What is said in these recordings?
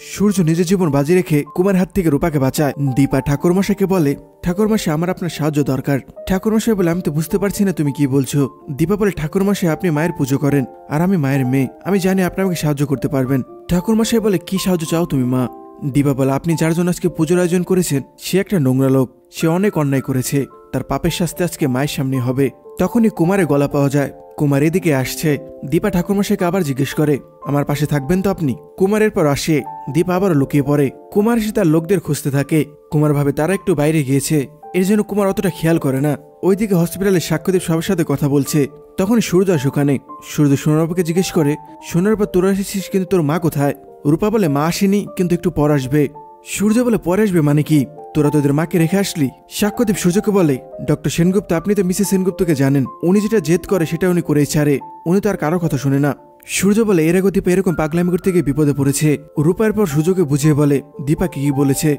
সূর্য নিজের জীবন বাজি রেখে কুমার হাত থেকে রূপাকে বাঁচায়। দীপা ঠাকুরমশাইকে বলে, ঠাকুরমশাই আমার আপনার সাহায্য দরকার। ঠাকুরমশাই বলে, আমি তো বুঝতে পারছি না তুমি কি বলছো। দীপা বলে, ঠাকুরমশাই আপনি মায়ের পুজো করেন আর আমি মায়ের মেয়ে, আমি জানি আপনি আমাকে সাহায্য করতে পারবেন। ঠাকুরমশাই বলে, কি সাহায্য চাও তুমি মা? দীপা বলে, আপনি যার জন্য আজকে পুজোর আয়োজন করেছেন সে একটা নোংরা লোক, সে অনেক অন্যায় করেছে, তার পাপের শাস্তি আজকে মায়ের সামনে হবে। তখনই কুমারের গলা পাওয়া যায়। কুমার এদিকে আসছে। দীপা ঠাকুরমশাইকে আবার জিজ্ঞেস করে, আমার পাশে থাকবেন তো আপনি? কুমারের পর আসে। দীপা আবারও লুকিয়ে পড়ে। কুমার এসে তার লোকদের খুঁজতে থাকে। কুমার ভাবে তারা একটু বাইরে গিয়েছে, এর জন্য কুমার অতটা খেয়াল করে না। ওইদিকে হসপিটালে সাক্ষ্যদীপ সবার সাথে কথা বলছে। তখন সূর্য আসে ওখানে। সূর্য সোনারূপাকে জিজ্ঞেস করে, সোনারূপা তোরা এসেছিস কিন্তু তোর মা কোথায়? রূপা বলে, মা আসেনি, কিন্তু একটু পর আসবে। সূর্য বলে, পরে আসবে মানে কি? তোরা তোদের মাকে রেখে আসলি? সাক্ষ্যদীপ সূর্যকে বলে, ডক্টর সেনগুপ্ত আপনি তো মিসেস সেনগুপ্তকে জানেন, উনি যেটা জেদ করে সেটা উনি করেই ছাড়ে, উনি তো আর কারো কথা শুনে না। সূর্য বলে, এর আগে দীপা এরকম পাগলামি করতে গিয়ে বিপদে পড়েছে। রূপার পর সূর্যকে বুঝিয়ে বলে দীপাকে কি বলেছে।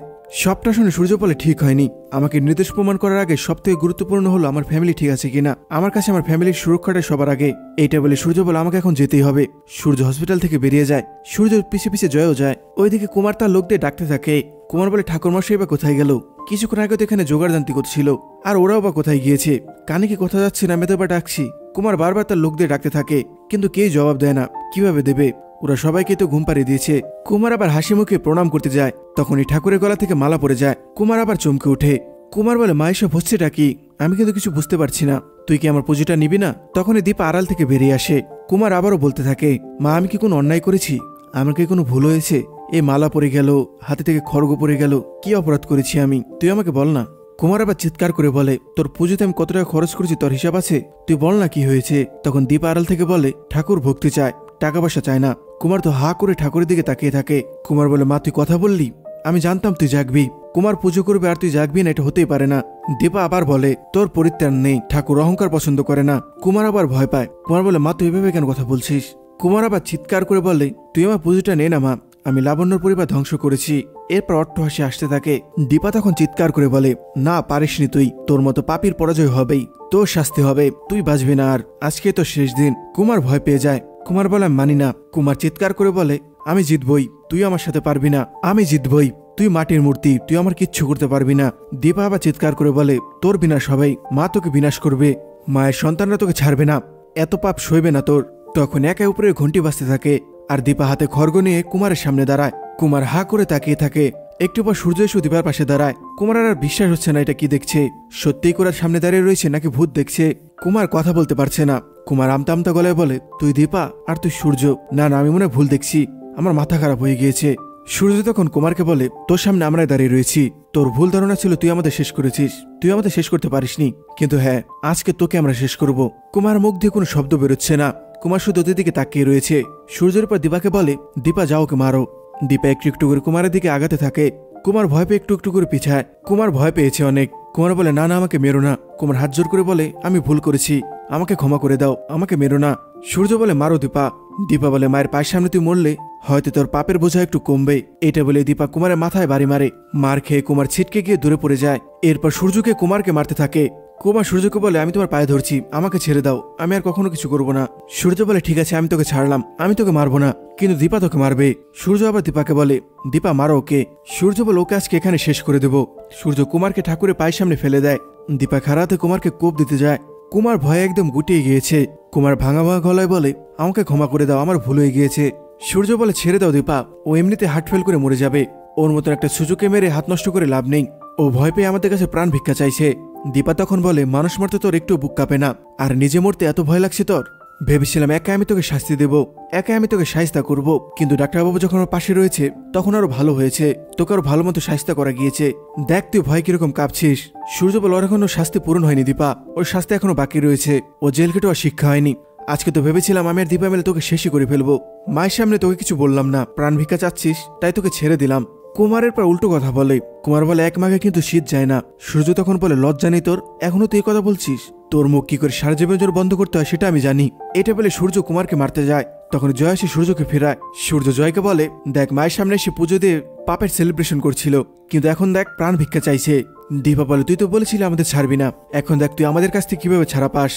সবটা শুনে সূর্য বলে, ঠিক হয়নি। আমাকে নির্দেশ প্রমাণ করার আগে সবথেকে গুরুত্বপূর্ণ হলো আমার ফ্যামিলি ঠিক আছে কিনা। আমার কাছে আমার ফ্যামিলির সুরক্ষাটা সবার আগে। এইটা বলে সূর্য বলে, আমাকে এখন যেতেই হবে। সূর্য হসপিটাল থেকে বেরিয়ে যায়। সূর্য পিছে পিছে জয়ও যায়। ওইদিকে কুমার তার লোকদের ডাকতে থাকে। কুমার বলে, ঠাকুরমশাই বা কোথায় গেল? কিছুক্ষণ আগে তো এখানে জোগাড়জান্তি করছিল, আর ওরাও বা কোথায় গিয়েছে? কানে কি কথা যাচ্ছে না? আমি তো বা ডাকছি। কুমার বারবার তার লোকদের ডাকতে থাকে, কিন্তু কেউ জবাব দেয় না। কিভাবে দেবে? ওরা সবাইকে তো ঘুম পাড়িয়ে দিয়েছে। কুমার আবার হাসি মুখে প্রণাম করতে যায়। তখনই ঠাকুরের গলা থেকে মালা পড়ে যায়। কুমার আবার চমকে ওঠে। কুমার বলে, মা এসব হচ্ছেটা কি? আমি কিন্তু কিছু বুঝতে পারছি না। তুই কি আমার পুজোটা নিবি না? তখনই দীপা আড়াল থেকে বেরিয়ে আসে। কুমার আবারও বলতে থাকে, মা আমি কি কোনো অন্যায় করেছি? আমার কি কোনো ভুল হয়েছে? এ মালা পড়ে গেল, হাতে থেকে খড়গ পড়ে গেল, কি অপরাধ করেছি আমি? তুই আমাকে বল না। কুমার আবার চিৎকার করে বলে, তোর পুজোতে আমি কত টাকা খরচ করেছি তোর হিসাব আছে? তুই বল না কি হয়েছে। তখন দীপা আড়াল থেকে বলে, ঠাকুর ভক্তি চায়, টাকা পয়সা চায় না। কুমার তো হা করে ঠাকুরের দিকে তাকিয়ে থাকে। কুমার বলে, মা তুই কথা বললি, আমি জানতাম তুই জাগবি। কুমার পুজো করবে আর তুই জাগবি না, এটা হতেই পারে না। দীপা আবার বলে, তোর পরিত্রাণ নেই, ঠাকুর অহংকার পছন্দ করে না। কুমার আবার ভয় পায়। কুমার বলে, মা তুই এভাবে কেন কথা বলছিস? কুমার আবার চিৎকার করে বলে, তুই আমার পুজোটা নে না মা, আমি লাবণ্যর পরিবার ধ্বংস করেছি। এরপর অট্টহাসি আসতে থাকে। দীপা তখন চিৎকার করে বলে, না পারিসনি তুই, তোর মতো পাপীর পরাজয় হবেই, তোর শাস্তি হবে, তুই বাঁচবি না আর, আজকে তো শেষ দিন। কুমার ভয় পেয়ে যায়। কুমার বলে, মানি না। কুমার চিৎকার করে বলে, আমি জিতবই, তুই আমার সাথে পারবি না, আমি জিতবই, তুই মাটির মূর্তি, তুই আমার কিচ্ছু করতে পারবি না। দীপা আবার চিৎকার করে বলে, তোর বিনাশ হবেই, মা তোকে বিনাশ করবে, মায়ের সন্তানরা তোকে ছাড়বে না, এত পাপ সইবে না তোর। তখন একে উপরে ঘন্টি বাজতে থাকে, আর দীপা হাতে খড়গ নিয়ে কুমারের সামনে দাঁড়ায়। কুমার হা করে তাকিয়ে থাকে। একটু পর সূর্য এসে দীপার পাশে দাঁড়ায়। কুমার আর বিশ্বাস হচ্ছে না এটা কি দেখছে, সত্যিই কুমার সামনে দাঁড়িয়ে রয়েছে নাকি ভূত দেখছে। কুমার কথা বলতে পারছে না। কুমার আমতা আমতা গলায় বলে, তুই দীপা আর তুই সূর্য। না না, আমি মনে ভুল দেখছি, আমার মাথা খারাপ হয়ে গিয়েছে। সূর্য তখন কুমারকে বলে, তোর সামনে আমরা দাঁড়িয়ে রয়েছি, তোর ভুল ধারণা ছিল তুই আমাদের শেষ করেছিস, তুই আমাদের শেষ করতে পারিসনি, কিন্তু হ্যাঁ আজকে তোকে আমরা শেষ করব। কুমার মুখ দিয়ে কোনো শব্দ বেরোচ্ছে না। কুমার শুধু ওদের দিকে তাকিয়ে রয়েছে। সূর্যের পর দীপাকে বলে, দীপা যাও ওকে মারো। দীপা একটু একটু করে কুমারের দিকে আগাতে থাকে। কুমার ভয় পেয়ে একটু একটু করে পিছায়। কুমার ভয় পেয়েছে অনেক। কুমার বলে, না না আমাকে মেরো না। কুমার হাত জোর করে বলে, আমি ভুল করেছি, আমাকে ক্ষমা করে দাও, আমাকে মেরো না। সূর্য বলে, মারো দীপা। দীপা বলে, মায়ের পায়ের সামনে তুই মরলে হয়তো তোর পাপের বোঝা একটু কমবে। এটা বলে দীপা কুমারের মাথায় বাড়ি মারে। মার খেয়ে কুমার ছিটকে গিয়ে দূরে পড়ে যায়। এরপর সূর্যকে কুমারকে মারতে থাকে। কুমার সূর্যকে বলে, আমি তোমার পায়ে ধরছি, আমাকে ছেড়ে দাও, আমি আর কখনো কিছু করব না। সূর্য বলে, ঠিক আছে আমি তোকে ছাড়লাম, আমি তোকে মারবো না, কিন্তু দীপা তোকে মারবে। সূর্য আবার দীপাকে বলে, দীপা মারো ওকে। সূর্য বলে, ওকে আজকে এখানে শেষ করে দেব। সূর্য কুমারকে ঠাকুরের পায়ের সামনে ফেলে দেয়। দীপা খারাতে কুমারকে কোপ দিতে যায়। কুমার ভয়ে একদম গুটিয়ে গিয়েছে। কুমার ভাঙা ভাঙা গলায় বলে, আমাকে ক্ষমা করে দাও, আমার ভুল হয়ে গিয়েছে। সূর্য বলে, ছেড়ে দাও দীপা, ও এমনিতে হার্ট ফেল করে মরে যাবে, ওর মতন একটা সুযোগে মেরে হাত নষ্ট করে লাভ নেই, ও ভয় পেয়ে আমাদের কাছে প্রাণ ভিক্ষা চাইছে। দীপা তখন বলে, মানুষ মারতে তোর একটু বুক কাঁপে না, আর নিজে মরতে এত ভয় লাগছে তোর? ভেবেছিলাম একা আমি তোকে শাস্তি দেব, একা আমি তোকে শায়েস্তা করব, কিন্তু ডাক্তারবাবু যখন আমার পাশে রয়েছে তখন আরো ভালো হয়েছে, তোকে আরো ভালো মতো শায়েস্তা করা গিয়েছে। দেখ তুই ভয় কিরকম কাঁপছিস। সূর্য বলে, ওর এখনো শাস্তি পূরণ হয়নি দীপা, ওর শাস্তি এখনো বাকি রয়েছে, ও জেল কেটে আর শিক্ষা হয়নি। আজকে তো ভেবেছিলাম আমি আর দীপা মিলে তোকে শেষই করে ফেলবো, মায়ের সামনে তোকে কিছু বললাম না, প্রাণ ভিক্ষা চাচ্ছিস তাই তোকে ছেড়ে দিলাম। কুমারের পর উল্টো কথা বলে। কুমার বলে, এক মাঘে কিন্তু শীত যায় না। সূর্য তখন বলে, লজ্জা নেই তোর, এখনো তুই কথা বলছিস? তোর মুখ কি করে সারা জীবন জোর বন্ধ করতে হয় সেটা আমি জানি। এটা বলে সূর্য কুমারকে মারতে যায়। তখন জয় এসে সূর্যকে ফেরায়। সূর্য জয়কে বলে, দেখ মায়ের সামনে এসে পুজো দিয়ে পাপের সেলিব্রেশন করছিল, কিন্তু এখন দেখ প্রাণ ভিক্ষা চাইছে। দীপা বলে তুই তো বলেছিলি আমাদের ছাড়বি না, এখন দেখ তুই আমাদের কাছ থেকে কিভাবে ছাড়া পাস।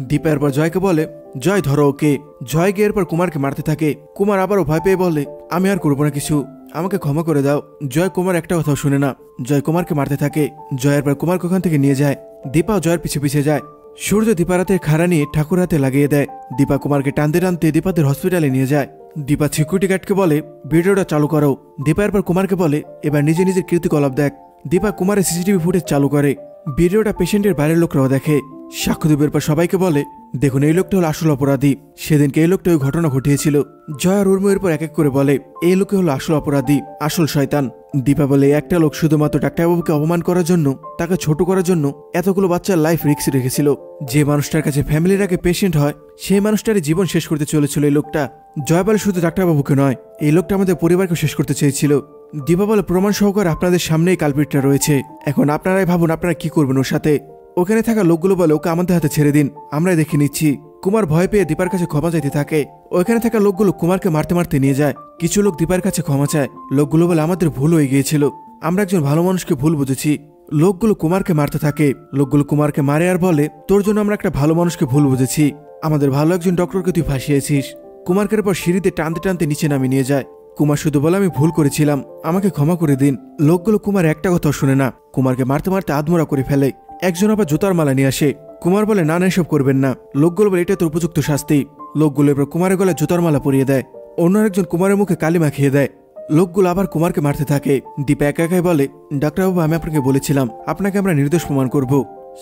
দীপা এরপর জয়কে বলে জয় ধরো ওকে। জয় গিয়ে এরপর কুমারকে মারতে থাকে। কুমার আবারও ভয় পেয়ে বলে আমি আর করবো না কিছু, আমাকে ক্ষমা করে দাও। জয় কুমার একটা কথাও শুনে না, জয় কুমারকে মারতে থাকে। জয় এরপর কুমারকে ওখান থেকে নিয়ে যায়। দীপাও জয়ের পিছে পিছে যায়। সূর্য দীপার হাতের খাড়া নিয়ে ঠাকুর হাতে লাগিয়ে দেয়। দীপা কুমারকে টানতে টানতে দীপাদের হসপিটালে নিয়ে যায়। দীপা সিকিউরিটি গার্ডকে বলে ভিডিওটা চালু করো। দীপা এরপর কুমারকে বলে এবার নিজে নিজের কীর্তিকলাপ দেখ। দীপা কুমারের সিসিটিভি ফুটেজ চালু করে। ভিডিওটা পেশেন্টের বাইরের লোকরাও দেখে। সাক্ষ্য দেবের পর সবাইকে বলে দেখুন এই লোকটা হলো আসল অপরাধী, সেদিনকে এই লোকটা ওই ঘটনা ঘটিয়েছিল। জয় আর উর্মির পর এক এক করে বলে এই লোকে হলো আসল অপরাধী, আসল শয়তান। দীপা বলে একটা লোক শুধুমাত্র ডাক্তারবাবুকে অপমান করার জন্য, তাকে ছোট করার জন্য এতগুলো বাচ্চার লাইফ রিস্ক রেখেছিল। যে মানুষটার কাছে ফ্যামিলির আগে পেশেন্ট হয় সেই মানুষটারই জীবন শেষ করতে চলেছিল এই লোকটা। জয় বলে শুধু ডাক্তারবাবুকে নয়, এই লোকটা আমাদের পরিবারকে শেষ করতে চেয়েছিল। দীপা বলে প্রমাণ সহকারে আপনাদের সামনেই কালপিটটা রয়েছে, এখন আপনারাই ভাবুন আপনারা কি করবেন ওর সাথে। ওখানে থাকা লোকগুলো বলে ওকে আমাদের হাতে ছেড়ে দিন, আমরাই দেখে নিচ্ছি। কুমার ভয় পেয়ে দীপার কাছে ক্ষমা চাইতে থাকে। ওইখানে থাকা লোকগুলো কুমারকে মারতে মারতে নিয়ে যায়। কিছু লোক দীপার কাছে ক্ষমা চায়। লোকগুলো বলে আমাদের ভুল হয়ে গিয়েছিল, আমরা একজন ভালো মানুষকে ভুল বুঝেছি। লোকগুলো কুমারকে মারতে থাকে। লোকগুলো কুমারকে মারে আর বলে তোর জন্য আমরা একটা ভালো মানুষকে ভুল বুঝেছি, আমাদের ভালো একজন ডক্টরকে তুই ফাঁসিয়েছিস। কুমারকে পর সিঁড়িতে টানতে টানতে নিচে নামিয়ে নিয়ে যায়। কুমার শুধু বলে আমি ভুল করেছিলাম, আমাকে ক্ষমা করে দিন। লোকগুলো কুমার একটা কথাও শুনে না, কুমারকে মারতে মারতে আধমরা করে ফেলে। একজন আবার জুতার মালা নিয়ে আসে। কুমার বলে না না এসব করবেন না। লোকগুলো বলে এটা তোর উপযুক্ত শাস্তি। লোকগুলো এবার কুমারের গলায় জুতার মালা পরিয়ে দেয়। অন্য একজন কুমারের মুখে কালি মাখিয়ে দেয়। লোকগুলো আবার কুমারকে মারতে থাকে। দীপা একা একাই বলে ডাক্তারবাবু আমি আপনাকে বলেছিলাম আপনাকে আমরা নির্দোষ প্রমাণ করব,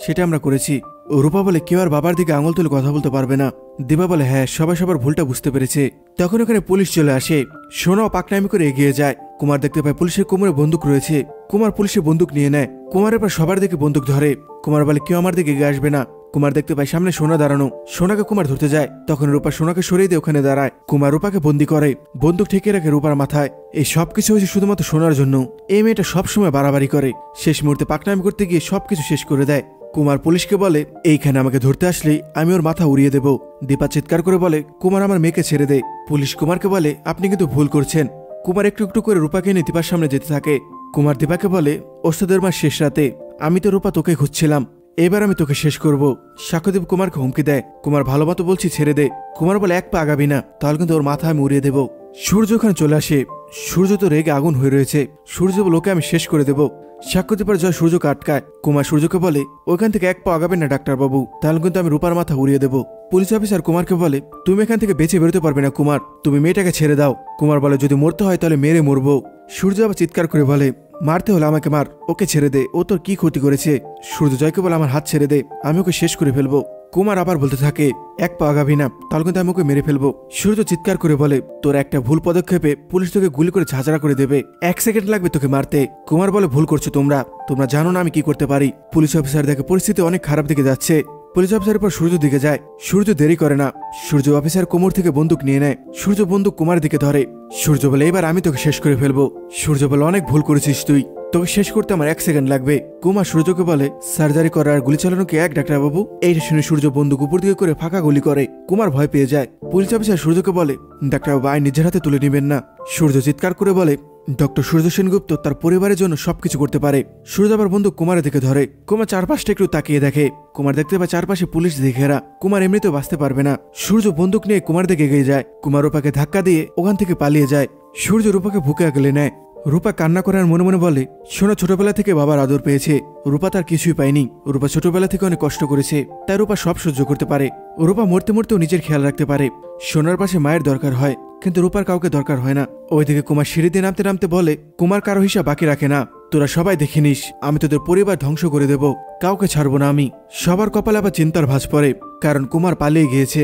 সেটা আমরা করেছি। রূপা বলে কেউ আর বাবার দিকে আঙুল তুলে কথা বলতে পারবে না। দীপা বলে হ্যাঁ সবাই সবার ভুলটা বুঝতে পেরেছে। তখন ওখানে পুলিশ চলে আসে। সোনাও পাকনামি করে এগিয়ে যায়। কুমার দেখতে পায় পুলিশের কোমরে বন্দুক রয়েছে। কুমার পুলিশের বন্দুক নিয়ে নেয়। কুমারের পর সবার দিকে বন্দুক ধরে। কুমার বলে কেউ আমার দিকে এগিয়ে আসবে না। কুমার দেখতে পায় সামনে সোনা দাঁড়ানো। সোনাকে কুমার ধরতে যায়, তখন রূপা সোনাকে সরিয়ে দিয়ে ওখানে দাঁড়ায়। কুমার রূপাকে বন্দি করে, বন্দুক ঠেকিয়ে রাখে রূপার মাথায়। এই সবকিছু হয়েছে শুধুমাত্র সোনার জন্য। এই মেয়েটা সবসময় বাড়াবাড়ি করে, শেষ মুহূর্তে পাকনামি করতে গিয়ে সবকিছু শেষ করে দেয়। কুমার পুলিশকে বলে এইখানে আমাকে ধরতে আসলেই আমি ওর মাথা উড়িয়ে দেব। দীপা চিৎকার করে বলে কুমার আমার মেয়েকে ছেড়ে দে। পুলিশ কুমারকে বলে আপনি কিন্তু ভুল করছেন। কুমার একটু একটু করে রূপাকে নিয়ে দীপার সামনে যেতে থাকে। কুমার দীপাকে বলে ওস্তাদের মাস শেষ রাতে আমি তো রূপা তোকে খুঁজছিলাম, এবার আমি তোকে শেষ করব। সাক্ষ্যদেব কুমারকে হুমকি দেয়। কুমার ভালো মতো বলছি ছেড়ে দে। কুমার বলে এক পা আগাবি না, তাহলে কিন্তু ওর মাথা আমি উড়িয়ে দেব। সূর্য ওখানে চলে আসে। সূর্য তো রেগে আগুন হয়ে রয়েছে। সূর্য বলে ওকে আমি শেষ করে দেব। সাক্ষ্যদেবের জয় সূর্যকে আটকায়। কুমার সূর্যকে বলে ওইখান থেকে এক পা আগাবেন না ডাক্তারবাবু, তাহলে কিন্তু আমি রূপার মাথা উড়িয়ে দেব। পুলিশ অফিসার কুমারকে বলে তুমি এখান থেকে বেঁচে বেরোতে পারবে না কুমার, তুমি মেয়েটাকে ছেড়ে দাও। কুমার বলে যদি মরতে হয় তাহলে মেরে মরবো। সূর্য আবার চিৎকার করে বলে মারতে হলে আমাকে মার, ওকে ছেড়ে দে, ও তোর কি ক্ষতি করেছে। সূর্য জয়কে বলে আমার হাত ছেড়ে দে, আমি ওকে শেষ করে ফেলবো। কুমার আবার বলতে থাকে এক পা আগাবি না, তাহলে কিন্তু আমি ওকে মেরে ফেলবো। সূর্য চিৎকার করে বলে তোর একটা ভুল পদক্ষেপে পুলিশ তোকে গুলি করে ঝাঁঝরা করে দেবে, 1 সেকেন্ড লাগবে তোকে মারতে। কুমার বলে ভুল করছো তোমরা জানো না আমি কি করতে পারি। পুলিশ অফিসার দেখে পরিস্থিতি অনেক খারাপ দিকে যাচ্ছে। পুলিশ অফিসারের পর সূর্য দিকে যায়। সূর্য দেরি করে না, সূর্য অফিসার কোমর থেকে বন্দুক নিয়ে নেয়। সূর্য বন্দুক কুমারের দিকে ধরে। সূর্য বলে এবার আমি তোকে শেষ করে ফেলবো। সূর্য বলে অনেক ভুল করেছিস তুই, তোকে শেষ করতে আমার 1 সেকেন্ড লাগবে। কুমার সূর্যকে বলে সার্জারি করার আর গুলি চালানো কি এক ডাক্তারবাবু? এইটা শুনে সূর্য বন্দুক উপর দিকে করে ফাঁকা গুলি করে। কুমার ভয় পেয়ে যায়। পুলিশ অফিসার সূর্যকে বলে ডাক্তারবাবু আইন নিজের হাতে তুলে নেবেন না। সূর্য চিৎকার করে বলে ডক্টর সূর্য সেনগুপ্ত তার পরিবারের জন্য সবকিছু করতে পারে। সূর্য আবার বন্দুক কুমারের দিকে ধরে। কুমার চারপাশটা একটু তাকিয়ে দেখে। কুমার দেখতে পায় চারপাশে পুলিশ দিয়ে ঘেরা। কুমার এমনিতেও বাঁচতে পারবে না। সূর্য বন্দুক নিয়ে কুমার দিকে এগিয়ে যায়। কুমার রূপাকে ধাক্কা দিয়ে ওখান থেকে পালিয়ে যায়। সূর্য রূপাকে বুকে আগলে নেয়। রূপা কান্না করে আর মনে মনে বলে সোনা ছোটবেলা থেকে বাবার আদর পেয়েছে, রূপা তার কিছুই পায়নি। রূপা ছোটবেলা থেকে অনেক কষ্ট করেছে, তাই রূপা সব সহ্য করতে পারে। রূপা মরতে মরতেও নিজের খেয়াল রাখতে পারে। সোনার পাশে মায়ের দরকার হয়, কিন্তু রূপার কাউকে দরকার হয় না। ওইদিকে কুমার সিঁড়ি দিয়ে নামতে নামতে বলে কুমার কারো হিসাব বাকি রাখে না, তোরা সবাই দেখে নিস, আমি তোদের পরিবার ধ্বংস করে দেব, কাউকে ছাড়বো না আমি। সবার কপালে আবার চিন্তার ভাঁজ পড়ে, কারণ কুমার পালিয়ে গিয়েছে।